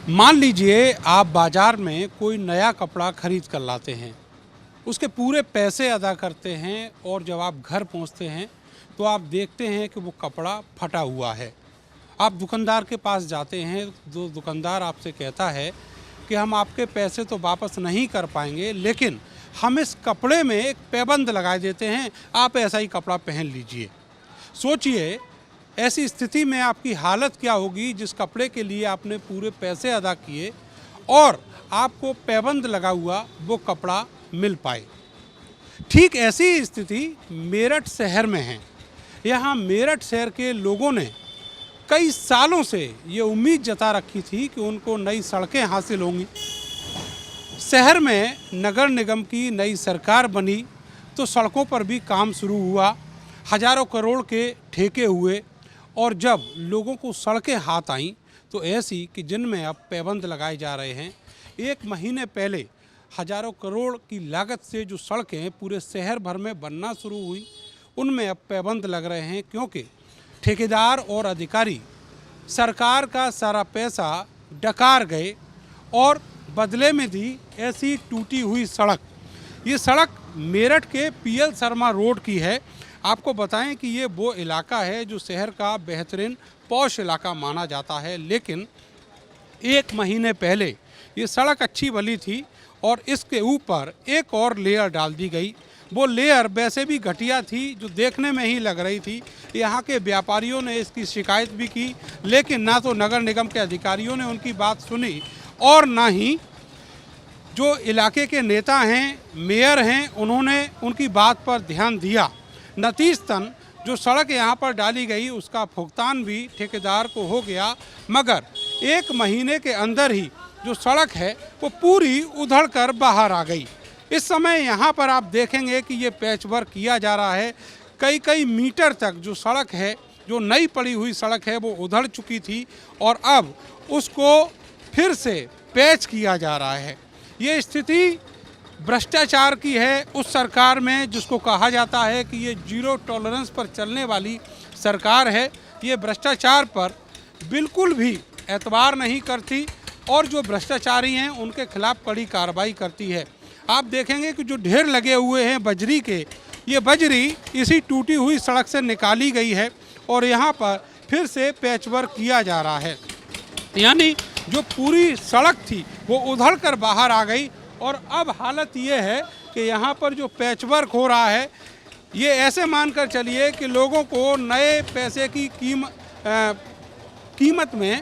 मान लीजिए आप बाजार में कोई नया कपड़ा खरीद कर लाते हैं, उसके पूरे पैसे अदा करते हैं और जब आप घर पहुंचते हैं तो आप देखते हैं कि वो कपड़ा फटा हुआ है। आप दुकानदार के पास जाते हैं, जो दुकानदार आपसे कहता है कि हम आपके पैसे तो वापस नहीं कर पाएंगे, लेकिन हम इस कपड़े में एक पैबंद लगा देते हैं, आप ऐसा ही कपड़ा पहन लीजिए। सोचिए ऐसी स्थिति में आपकी हालत क्या होगी जिस कपड़े के लिए आपने पूरे पैसे अदा किए और आपको पैबंद लगा हुआ वो कपड़ा मिल पाए। ठीक ऐसी स्थिति मेरठ शहर में है। यहाँ मेरठ शहर के लोगों ने कई सालों से ये उम्मीद जता रखी थी कि उनको नई सड़कें हासिल होंगी। शहर में नगर निगम की नई सरकार बनी तो सड़कों पर भी काम शुरू हुआ, हजारों करोड़ के ठेके हुए और जब लोगों को सड़कें हाथ आईं तो ऐसी कि जिनमें अब पैबंद लगाए जा रहे हैं। एक महीने पहले हजारों करोड़ की लागत से जो सड़कें पूरे शहर भर में बनना शुरू हुई, उनमें अब पैबंद लग रहे हैं, क्योंकि ठेकेदार और अधिकारी सरकार का सारा पैसा डकार गए और बदले में दी ऐसी टूटी हुई सड़क। ये सड़क मेरठ के पीएल शर्मा रोड की है। आपको बताएं कि ये वो इलाका है जो शहर का बेहतरीन पॉश इलाका माना जाता है, लेकिन एक महीने पहले ये सड़क अच्छी भली थी और इसके ऊपर एक और लेयर डाल दी गई। वो लेयर वैसे भी घटिया थी, जो देखने में ही लग रही थी। यहाँ के व्यापारियों ने इसकी शिकायत भी की, लेकिन ना तो नगर निगम के अधिकारियों ने उनकी बात सुनी और ना ही जो इलाके के नेता हैं, मेयर हैं, उन्होंने उनकी बात पर ध्यान दिया। नतीजतन जो सड़क यहाँ पर डाली गई उसका भुगतान भी ठेकेदार को हो गया, मगर एक महीने के अंदर ही जो सड़क है वो पूरी उधड़ कर बाहर आ गई। इस समय यहाँ पर आप देखेंगे कि ये पैच वर्क किया जा रहा है। कई कई मीटर तक जो सड़क है, जो नई पड़ी हुई सड़क है, वो उधड़ चुकी थी और अब उसको फिर से पैच किया जा रहा है। ये स्थिति भ्रष्टाचार की है उस सरकार में जिसको कहा जाता है कि ये जीरो टॉलरेंस पर चलने वाली सरकार है। ये भ्रष्टाचार पर बिल्कुल भी एतबार नहीं करती और जो भ्रष्टाचारी हैं उनके खिलाफ कड़ी कार्रवाई करती है। आप देखेंगे कि जो ढेर लगे हुए हैं बजरी के, ये बजरी इसी टूटी हुई सड़क से निकाली गई है और यहाँ पर फिर से पैचवर्क किया जा रहा है। यानी जो पूरी सड़क थी वो उधड़ कर बाहर आ गई और अब हालत ये है कि यहाँ पर जो पैचवर्क हो रहा है, ये ऐसे मानकर चलिए कि लोगों को नए पैसे की कीमत में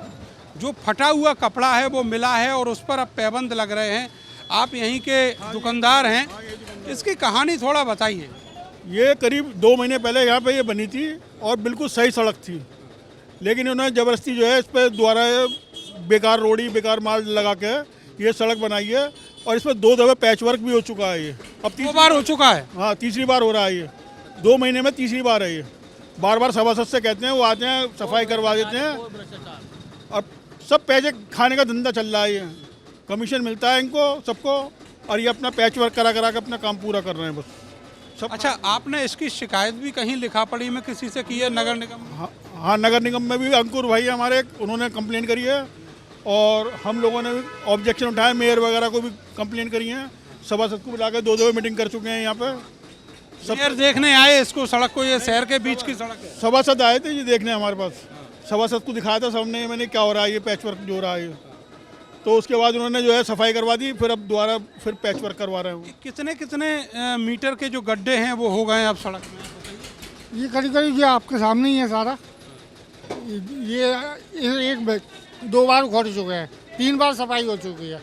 जो फटा हुआ कपड़ा है वो मिला है और उस पर अब पैबंद लग रहे हैं। आप यहीं के दुकानदार हैं, इसकी कहानी थोड़ा बताइए। ये करीब 2 महीने पहले यहाँ पे ये बनी थी और बिल्कुल सही सड़क थी, लेकिन उन्होंने ज़बरदस्ती जो है इस पर दोबारा बेकार रोड़ी बेकार माल लगा के ये सड़क बनाई है और इस पर 2 दफ़े पैच वर्क भी हो चुका है। ये अब 2 बार हो चुका है। हाँ, तीसरी बार हो रहा है। ये 2 महीने में तीसरी बार है। ये बार बार सभासद से कहते हैं, वो आते हैं सफाई करवा देते हैं और सब पैसे खाने का धंधा चल रहा है। ये कमीशन मिलता है इनको सबको और ये अपना पैच वर्क करा करा के अपना काम पूरा कर रहे हैं बस सब। अच्छा, आपने इसकी शिकायत भी कहीं लिखा पढ़ी में किसी से की है नगर निगम? हाँ, नगर निगम में भी अंकुर भाई हमारे, उन्होंने कंप्लेन करी है और हम लोगों ने भी ऑब्जेक्शन उठाया, मेयर वगैरह को भी कंप्लेन करी है। सभासद को बुला के 2 दफ़े मीटिंग कर चुके हैं यहाँ पे। मेयर देखने आए इसको, सड़क को? ये शहर के बीच की सड़क है। सभासद आए थे ये देखने हमारे पास, सभासद को दिखाया था सबने, मैंने क्या हो रहा है, ये पैच वर्क जो हो रहा है। तो उसके बाद उन्होंने जो है सफाई करवा दी, फिर अब दोबारा फिर पैच वर्क करवा रहे हैं। कितने कितने मीटर के जो गड्ढे हैं वो हो गए अब सड़क में? ये करीब करीब ये आपके सामने ही है सारा। ये 2 बार उखड़ चुके हैं, 3 बार सफाई हो चुकी है।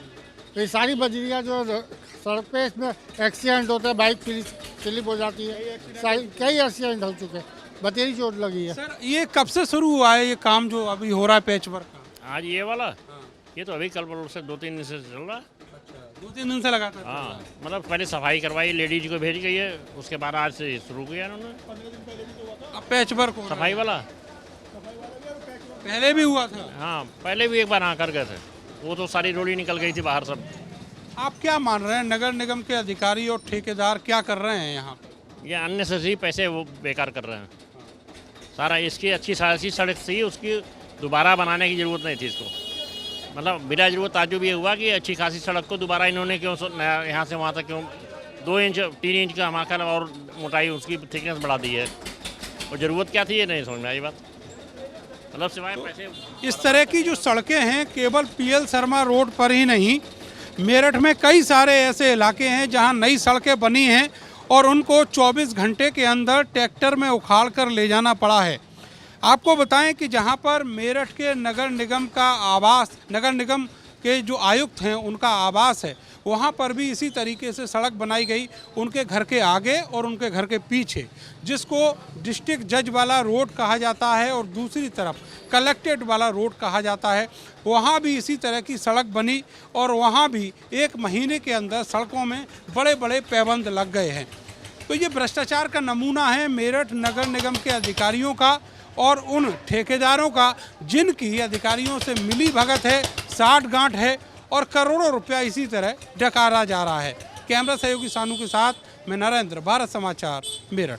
तो ये सारी बजरियाँ जो सड़क पे, इसमें एक्सीडेंट होते हैं, बाइक स्लिप हो जाती है, कई एक्सीडेंट हो चुके हैं, बतेरी चोट लगी है। सर, ये कब से शुरू हुआ है ये काम जो अभी हो रहा है पैच वर्क का? आज ये वाला ये तो अभी कल परसों से 2-3 दिन से चल रहा है। अच्छा, 2-3 दिन से लगातार? हाँ, मतलब पहले सफाई करवाई, लेडीज को भेज गई है, उसके बाद आज से शुरू किया इन्होंने अब पैच वर्क हो रहा है। सफाई वाला। पहले भी हुआ था? हाँ, पहले भी एक बार कर गए थे, वो तो सारी रोड़ी निकल गई थी बाहर सब। आप क्या मान रहे हैं, नगर निगम के अधिकारी और ठेकेदार क्या कर रहे हैं यहाँ पे? ये अननेसेसरी पैसे वो बेकार कर रहे हैं सारा। इसकी अच्छी सारी सड़क थी, उसकी दोबारा बनाने की ज़रूरत नहीं थी इसको। मतलब बिला जरूरत ताजुब ये हुआ कि अच्छी खासी सड़क को दोबारा इन्होंने क्यों यहाँ से वहाँ तक क्यों 2 इंच 3 इंच का हमाकल और मोटाई उसकी थिकनेस बढ़ा दी है, और ज़रूरत क्या थी ये नहीं समझ में आई बात। मतलब सिवाय पैसे इस तरह की जो सड़कें हैं केवल पीएल शर्मा रोड पर ही नहीं, मेरठ में कई सारे ऐसे इलाके हैं जहां नई सड़कें बनी हैं और उनको 24 घंटे के अंदर ट्रैक्टर में उखाड़ कर ले जाना पड़ा है। आपको बताएं कि जहां पर मेरठ के नगर निगम का आवास, नगर निगम के जो आयुक्त हैं उनका आवास है, वहां पर भी इसी तरीके से सड़क बनाई गई उनके घर के आगे और उनके घर के पीछे, जिसको डिस्ट्रिक्ट जज वाला रोड कहा जाता है और दूसरी तरफ कलेक्ट्रेट वाला रोड कहा जाता है। वहाँ भी इसी तरह की सड़क बनी और वहाँ भी 1 महीने के अंदर सड़कों में बड़े बड़े पैबंद लग गए हैं। तो ये भ्रष्टाचार का नमूना है मेरठ नगर निगम के अधिकारियों का और उन ठेकेदारों का जिनकी अधिकारियों से मिली भगत है, साठ-गांठ है और करोड़ों रुपया इसी तरह डकारा जा रहा है। कैमरा सहयोगी सानू के साथ मैं नरेंद्र, भारत समाचार, मेरठ।